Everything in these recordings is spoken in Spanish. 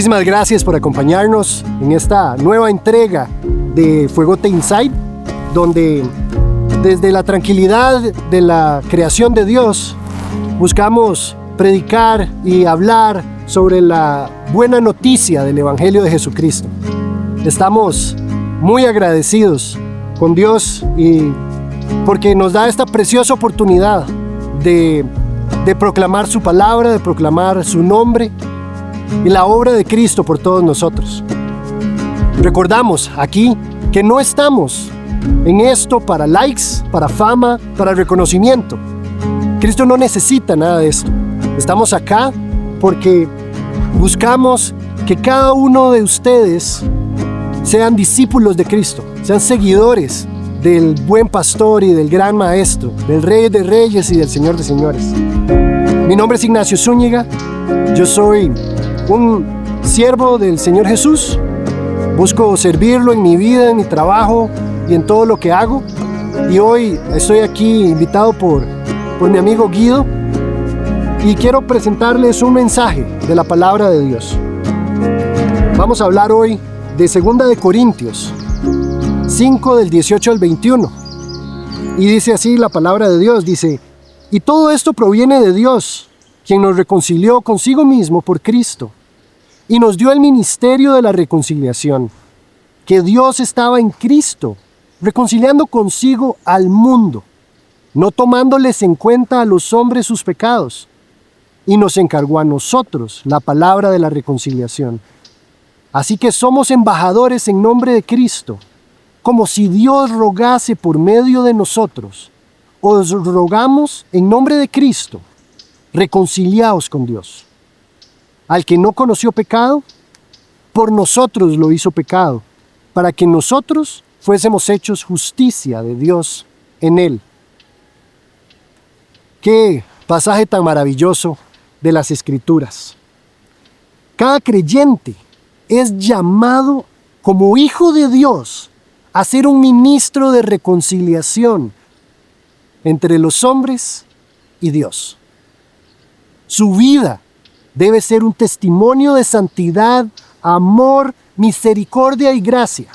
Muchísimas gracias por acompañarnos en esta nueva entrega de Fuegote Inside, donde desde la tranquilidad de la creación de Dios buscamos predicar y hablar sobre la buena noticia del Evangelio de Jesucristo. Estamos muy agradecidos con Dios y porque nos da esta preciosa oportunidad de proclamar su palabra, de proclamar su nombre y la obra de Cristo por todos nosotros. Recordamos aquí que no estamos en esto para likes, para fama, para reconocimiento. Cristo no necesita nada de esto. Estamos acá porque buscamos que cada uno de ustedes sean discípulos de Cristo, sean seguidores del buen pastor y del gran maestro, del Rey de Reyes y del Señor de Señores. Mi nombre es Ignacio Zúñiga, yo soy un siervo del Señor Jesús. Busco servirlo en mi vida, en mi trabajo y en todo lo que hago. Y hoy estoy aquí invitado por mi amigo Guido y quiero presentarles un mensaje de la palabra de Dios. Vamos a hablar hoy de 2 de Corintios 5 del 18 al 21. Y dice así la palabra de Dios, dice: y todo esto proviene de Dios, quien nos reconcilió consigo mismo por Cristo, y nos dio el ministerio de la reconciliación, que Dios estaba en Cristo, reconciliando consigo al mundo, no tomándoles en cuenta a los hombres sus pecados, y nos encargó a nosotros la palabra de la reconciliación. Así que somos embajadores en nombre de Cristo, como si Dios rogase por medio de nosotros. Os rogamos en nombre de Cristo, reconciliaos con Dios. Al que no conoció pecado, por nosotros lo hizo pecado, para que nosotros fuésemos hechos justicia de Dios en él. Qué pasaje tan maravilloso de las Escrituras. Cada creyente es llamado como hijo de Dios a ser un ministro de reconciliación entre los hombres y Dios. Su vida debe ser un testimonio de santidad, amor, misericordia y gracia,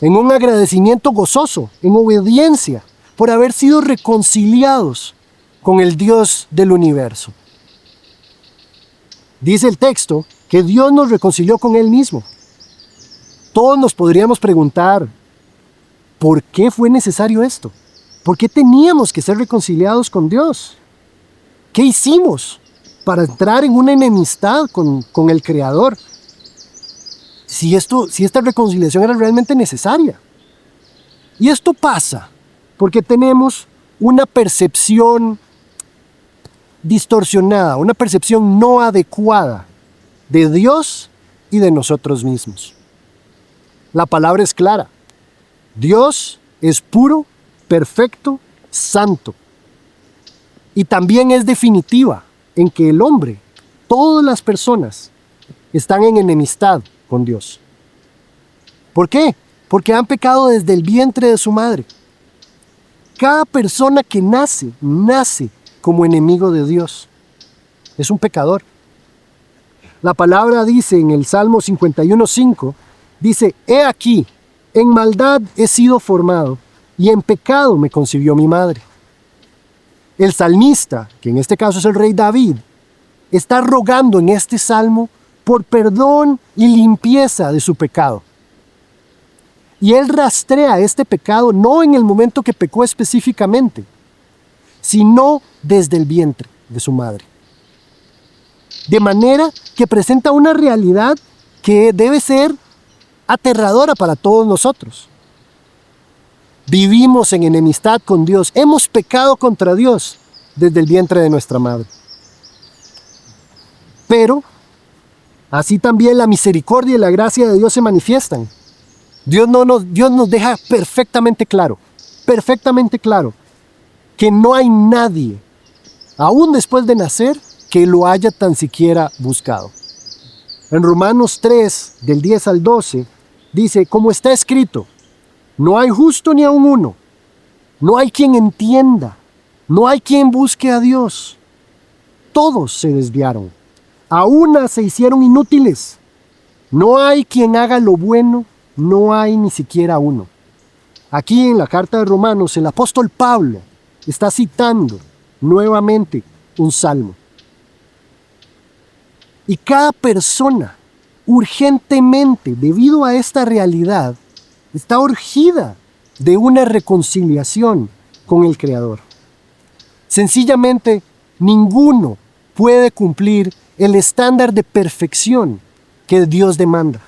en un agradecimiento gozoso, en obediencia, por haber sido reconciliados con el Dios del universo. Dice el texto que Dios nos reconcilió con Él mismo. Todos nos podríamos preguntar, ¿por qué fue necesario esto? ¿Por qué teníamos que ser reconciliados con Dios? ¿Qué hicimos para entrar en una enemistad con el Creador? Si esta reconciliación era realmente necesaria. Y esto pasa porque tenemos una percepción distorsionada, una percepción no adecuada de Dios y de nosotros mismos. La palabra es clara. Dios es puro, perfecto, santo. Y también es definitiva en que el hombre, todas las personas, están en enemistad con Dios. ¿Por qué? Porque han pecado desde el vientre de su madre. Cada persona que nace como enemigo de Dios. Es un pecador. La palabra dice en el Salmo 51:5, dice: he aquí, en maldad he sido formado, y en pecado me concibió mi madre. El salmista, que en este caso es el rey David, está rogando en este salmo por perdón y limpieza de su pecado. Y él rastrea este pecado no en el momento que pecó específicamente, sino desde el vientre de su madre. De manera que presenta una realidad que debe ser aterradora para todos nosotros. Vivimos en enemistad con Dios, hemos pecado contra Dios desde el vientre de nuestra madre. Pero así también la misericordia y la gracia de Dios se manifiestan. Dios nos deja perfectamente claro, que no hay nadie, aún después de nacer, que lo haya tan siquiera buscado. En Romanos 3, del 10 al 12, dice: como está escrito, no hay justo ni aun uno, no hay quien entienda, no hay quien busque a Dios. Todos se desviaron, A una se hicieron inútiles. No hay quien haga lo bueno, no hay ni siquiera uno. Aquí en la carta de Romanos, el apóstol Pablo está citando nuevamente un salmo. Y cada persona, urgentemente, debido a esta realidad, está urgida de una reconciliación con el Creador. Sencillamente, ninguno puede cumplir el estándar de perfección que Dios demanda.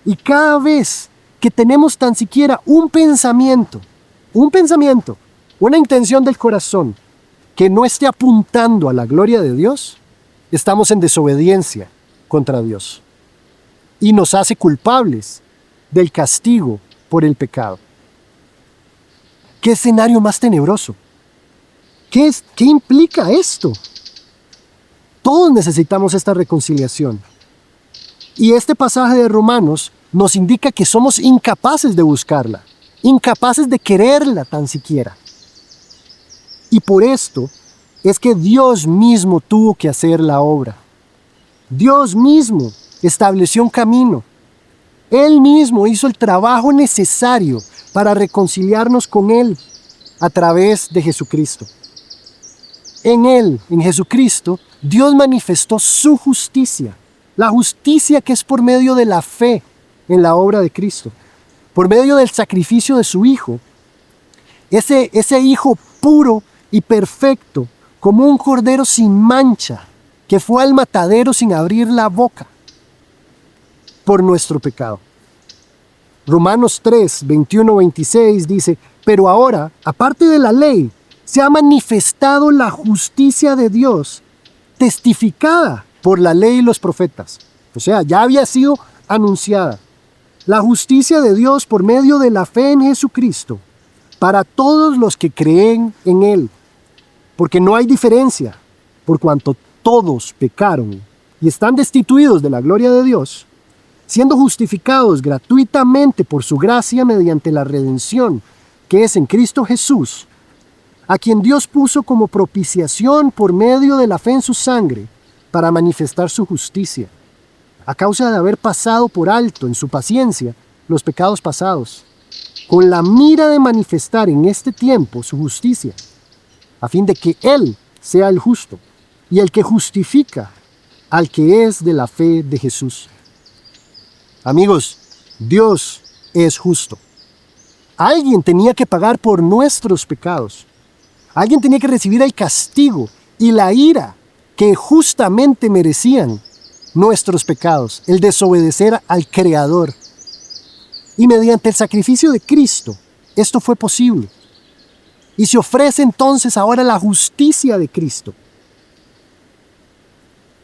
Y cada vez que tenemos tan siquiera un pensamiento, una intención del corazón que no esté apuntando a la gloria de Dios, estamos en desobediencia contra Dios. Y nos hace culpables del castigo por el pecado. ¿Qué escenario más tenebroso? ¿Qué implica esto? Todos necesitamos esta reconciliación. Y este pasaje de Romanos nos indica que somos incapaces de buscarla, incapaces de quererla tan siquiera. Y por esto es que Dios mismo tuvo que hacer la obra. Dios mismo estableció un camino. Él mismo hizo el trabajo necesario para reconciliarnos con Él a través de Jesucristo. En Él, en Jesucristo, Dios manifestó su justicia, la justicia que es por medio de la fe en la obra de Cristo, por medio del sacrificio de su Hijo, ese Hijo puro y perfecto, como un cordero sin mancha, que fue al matadero sin abrir la boca, por nuestro pecado. Romanos 3, 21-26 dice, pero ahora, aparte de la ley, se ha manifestado la justicia de Dios, testificada por la ley y los profetas. O sea, ya había sido anunciada. La justicia de Dios por medio de la fe en Jesucristo, para todos los que creen en Él. Porque no hay diferencia, por cuanto todos pecaron y están destituidos de la gloria de Dios, siendo justificados gratuitamente por su gracia mediante la redención que es en Cristo Jesús, a quien Dios puso como propiciación por medio de la fe en su sangre, para manifestar su justicia, a causa de haber pasado por alto en su paciencia los pecados pasados, con la mira de manifestar en este tiempo su justicia, a fin de que Él sea el justo y el que justifica al que es de la fe de Jesús. Amigos, Dios es justo. Alguien tenía que pagar por nuestros pecados. Alguien tenía que recibir el castigo y la ira que justamente merecían nuestros pecados, el desobedecer al Creador. Y mediante el sacrificio de Cristo, esto fue posible. Y se ofrece entonces ahora la justicia de Cristo,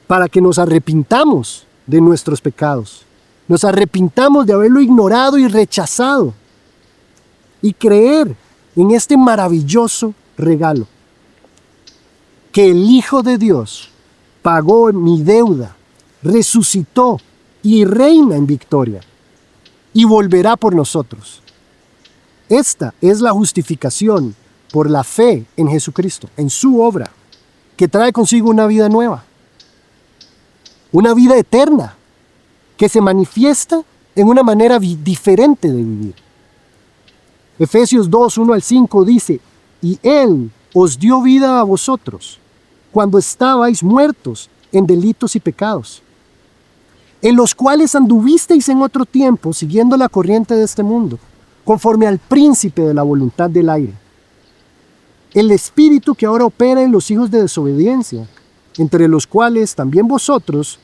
para que nos arrepintamos de nuestros pecados, nos arrepintamos de haberlo ignorado y rechazado, y creer en este maravilloso regalo, que el Hijo de Dios pagó mi deuda, resucitó y reina en victoria, y volverá por nosotros. Esta es la justificación por la fe en Jesucristo, en su obra, que trae consigo una vida nueva, una vida eterna, que se manifiesta en una manera diferente de vivir. Efesios 2, 1-5 dice, y Él os dio vida a vosotros, cuando estabais muertos en delitos y pecados, en los cuales anduvisteis en otro tiempo, siguiendo la corriente de este mundo, conforme al príncipe de la voluntad del aire, el espíritu que ahora opera en los hijos de desobediencia, entre los cuales también nosotros,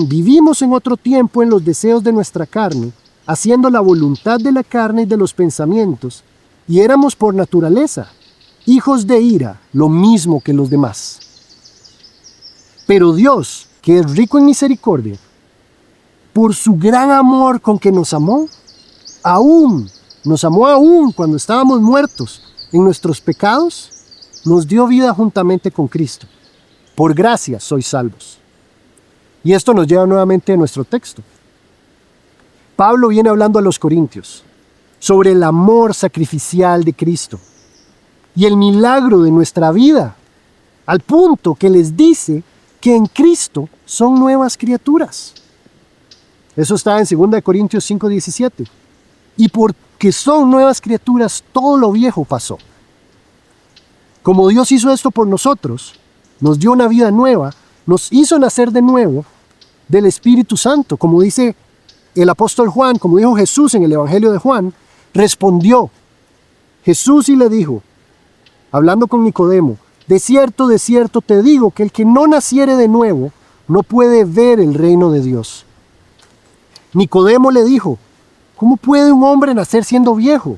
vivimos en otro tiempo en los deseos de nuestra carne, haciendo la voluntad de la carne y de los pensamientos, y éramos por naturaleza hijos de ira, lo mismo que los demás. Pero Dios, que es rico en misericordia, por su gran amor con que nos amó aún cuando estábamos muertos en nuestros pecados, nos dio vida juntamente con Cristo. Por gracia sois salvos. Y esto nos lleva nuevamente a nuestro texto. Pablo viene hablando a los corintios sobre el amor sacrificial de Cristo y el milagro de nuestra vida al punto que les dice que en Cristo son nuevas criaturas. Eso está en 2 Corintios 5:17. Y porque son nuevas criaturas, todo lo viejo pasó. Como Dios hizo esto por nosotros, nos dio una vida nueva, nos hizo nacer de nuevo del Espíritu Santo. Como dice el apóstol Juan, como dijo Jesús en el Evangelio de Juan, respondió Jesús y le dijo, hablando con Nicodemo, de cierto te digo que el que no naciere de nuevo no puede ver el reino de Dios. Nicodemo le dijo, ¿cómo puede un hombre nacer siendo viejo?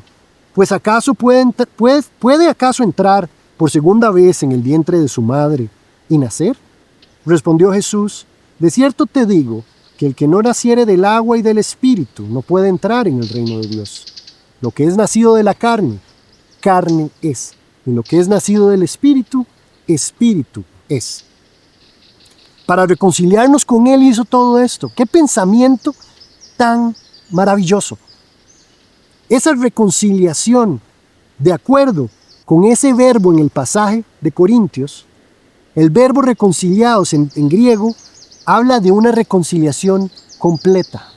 Pues acaso puede acaso entrar por segunda vez en el vientre de su madre y nacer? Respondió Jesús, de cierto te digo que el que no naciere del agua y del Espíritu no puede entrar en el reino de Dios. Lo que es nacido de la carne, carne es. Y lo que es nacido del Espíritu, Espíritu es. Para reconciliarnos con Él hizo todo esto. ¡Qué pensamiento tan maravilloso! Esa reconciliación, de acuerdo con ese verbo en el pasaje de Corintios, el verbo reconciliados en griego habla de una reconciliación completa,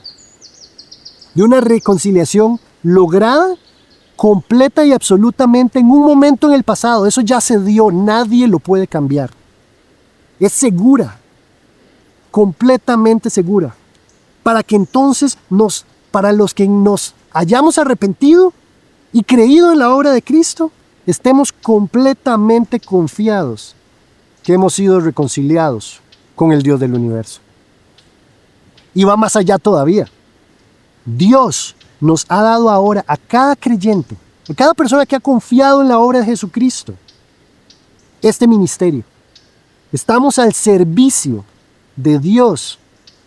de una reconciliación lograda, completa y absolutamente en un momento en el pasado. Eso ya se dio, nadie lo puede cambiar. Es segura, completamente segura, para que entonces para los que nos hayamos arrepentido y creído en la obra de Cristo, estemos completamente confiados que hemos sido reconciliados con el Dios del universo. Y va más allá todavía. Dios nos ha dado ahora a cada creyente, a cada persona que ha confiado en la obra de Jesucristo, este ministerio. Estamos al servicio de Dios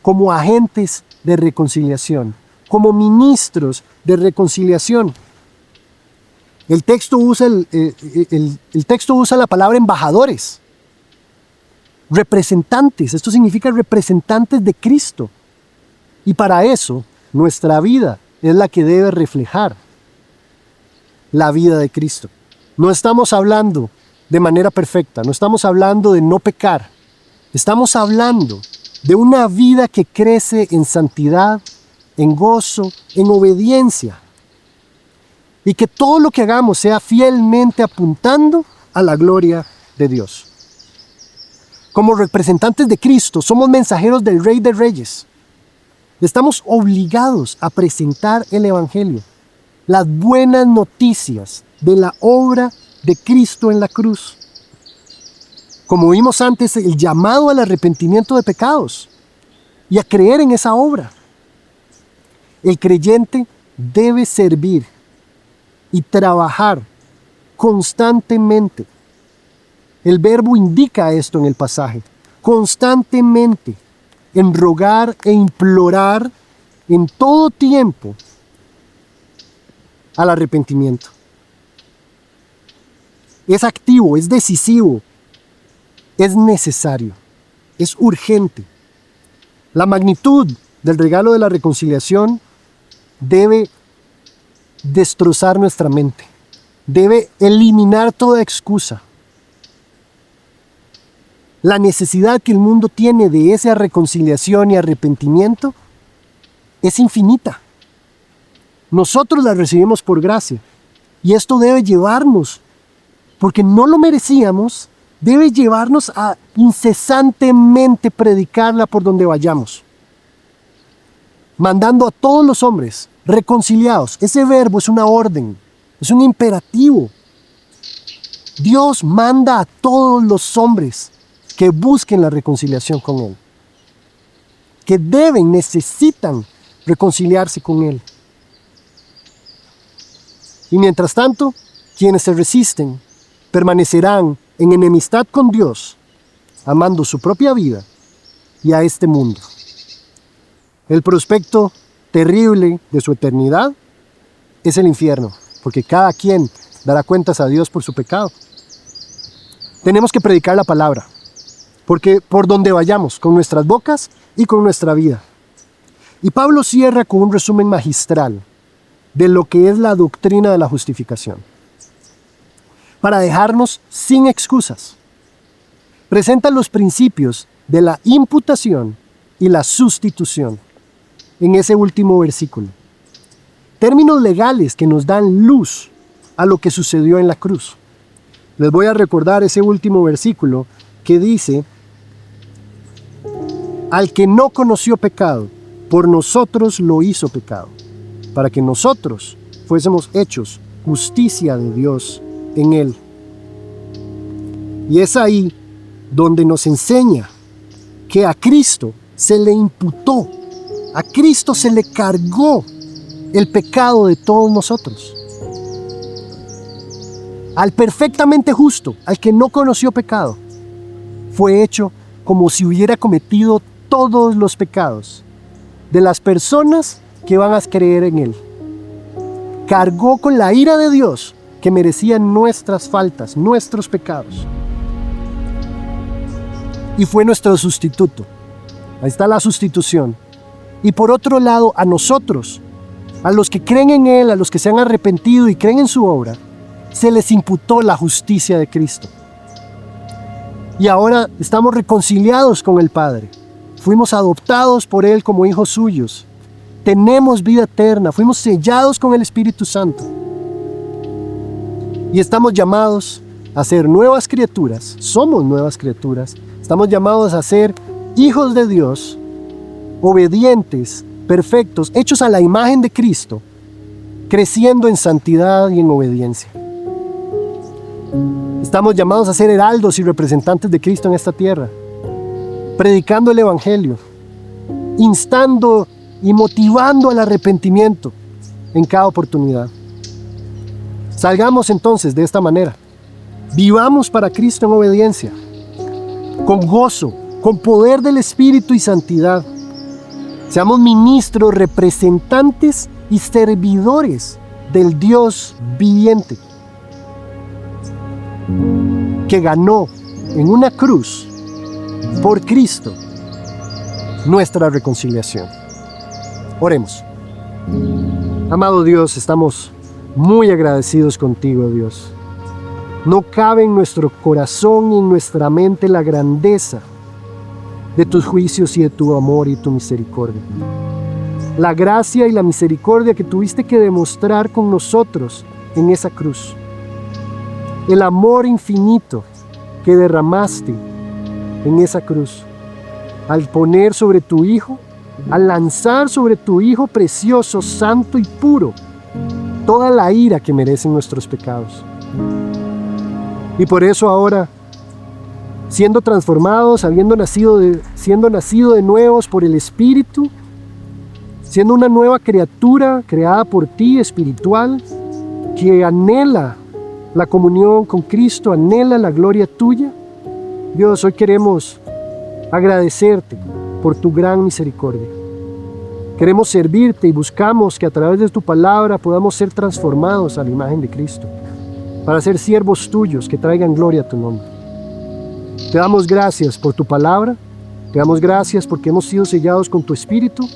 como agentes de reconciliación, como ministros de reconciliación. El texto usa la palabra embajadores, representantes. Esto significa representantes de Cristo. Y para eso, nuestra vida es la que debe reflejar la vida de Cristo. No estamos hablando de manera perfecta, no estamos hablando de no pecar. Estamos hablando de una vida que crece en santidad, en gozo, en obediencia. Y que todo lo que hagamos sea fielmente apuntando a la gloria de Dios. Como representantes de Cristo, somos mensajeros del Rey de Reyes. Estamos obligados a presentar el Evangelio, las buenas noticias de la obra de Cristo en la cruz. Como vimos antes, el llamado al arrepentimiento de pecados y a creer en esa obra. El creyente debe servir y trabajar constantemente. El verbo indica esto en el pasaje. Constantemente, en rogar e implorar en todo tiempo al arrepentimiento. Es activo, es decisivo, es necesario, es urgente. La magnitud del regalo de la reconciliación debe destrozar nuestra mente, debe eliminar toda excusa. La necesidad que el mundo tiene de esa reconciliación y arrepentimiento es infinita. Nosotros la recibimos por gracia y esto debe llevarnos, porque no lo merecíamos, debe llevarnos a incesantemente predicarla por donde vayamos, mandando a todos los hombres reconciliados. Ese verbo es una orden, es un imperativo. Dios manda a todos los hombres que busquen la reconciliación con Él, que necesitan reconciliarse con Él. Y mientras tanto, quienes se resisten permanecerán en enemistad con Dios, amando su propia vida y a este mundo. El prospecto terrible de su eternidad es el infierno, porque cada quien dará cuentas a Dios por su pecado. Tenemos que predicar la palabra, porque por donde vayamos, con nuestras bocas y con nuestra vida. Y Pablo cierra con un resumen magistral de lo que es la doctrina de la justificación, para dejarnos sin excusas. presenta los principios de la imputación y la sustitución en ese último versículo. Términos legales que nos dan luz a lo que sucedió en la cruz. Les voy a recordar ese último versículo que dice: al que no conoció pecado, por nosotros lo hizo pecado, para que nosotros fuésemos hechos justicia de Dios en él. Y es ahí donde nos enseña que a Cristo se le imputó, a Cristo se le cargó el pecado de todos nosotros. Al perfectamente justo, al que no conoció pecado, fue hecho como si hubiera cometido todos los pecados de las personas que van a creer en él. Cargó con la ira de Dios que merecían nuestras faltas, nuestros pecados. Y fue nuestro sustituto. Ahí está la sustitución. Y por otro lado, a nosotros, a los que creen en él, a los que se han arrepentido y creen en su obra, se les imputó la justicia de Cristo. Y ahora estamos reconciliados con el Padre. Fuimos adoptados por él como hijos suyos. Tenemos vida eterna. Fuimos sellados con el Espíritu Santo. Y estamos llamados a ser nuevas criaturas. Somos nuevas criaturas. Estamos llamados a ser hijos de Dios, obedientes, perfectos, hechos a la imagen de Cristo, creciendo en santidad y en obediencia. Estamos llamados a ser heraldos y representantes de Cristo en esta tierra, predicando el Evangelio, instando y motivando al arrepentimiento en cada oportunidad. Salgamos entonces de esta manera. Vivamos para Cristo en obediencia, con gozo, con poder del Espíritu y santidad. Seamos ministros, representantes y servidores del Dios viviente, que ganó en una cruz por Cristo nuestra reconciliación. Oremos. Amado Dios, estamos muy agradecidos contigo, Dios. No cabe en nuestro corazón y en nuestra mente la grandeza de tus juicios y de tu amor y tu misericordia. La gracia y la misericordia que tuviste que demostrar con nosotros en esa cruz. El amor infinito que derramaste en esa cruz. Al poner sobre tu Hijo, al lanzar sobre tu Hijo precioso, santo y puro, toda la ira que merecen nuestros pecados. Y por eso ahora, siendo transformados, siendo nacido de nuevos por el Espíritu, siendo una nueva criatura creada por ti, espiritual, que anhela la comunión con Cristo, anhela la gloria tuya, Dios, hoy queremos agradecerte por tu gran misericordia. Queremos servirte y buscamos que a través de tu palabra podamos ser transformados a la imagen de Cristo, para ser siervos tuyos que traigan gloria a tu nombre. Te damos gracias por tu palabra, te damos gracias porque hemos sido sellados con tu Espíritu,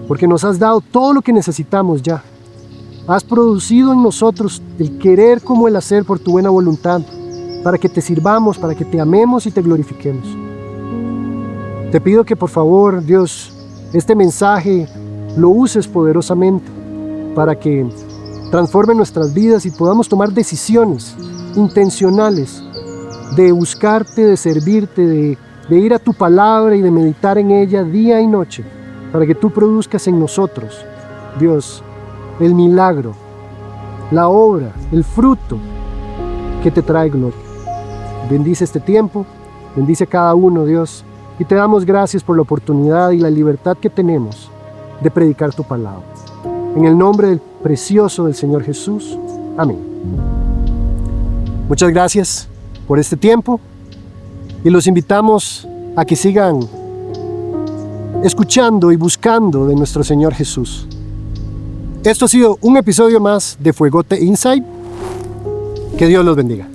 porque nos has dado todo lo que necesitamos ya. Has producido en nosotros el querer como el hacer por tu buena voluntad, para que te sirvamos, para que te amemos y te glorifiquemos. Te pido que por favor, Dios, este mensaje lo uses poderosamente para que transforme nuestras vidas y podamos tomar decisiones intencionales de buscarte, de servirte, de ir a tu palabra y de meditar en ella día y noche, para que tú produzcas en nosotros, Dios, el milagro, la obra, el fruto que te trae gloria. Bendice este tiempo, bendice a cada uno, Dios, y te damos gracias por la oportunidad y la libertad que tenemos de predicar tu palabra. En el nombre del precioso del Señor Jesús. Amén. Muchas gracias por este tiempo y los invitamos a que sigan escuchando y buscando de nuestro Señor Jesús. Esto ha sido un episodio más de Fuegote Inside. Que Dios los bendiga.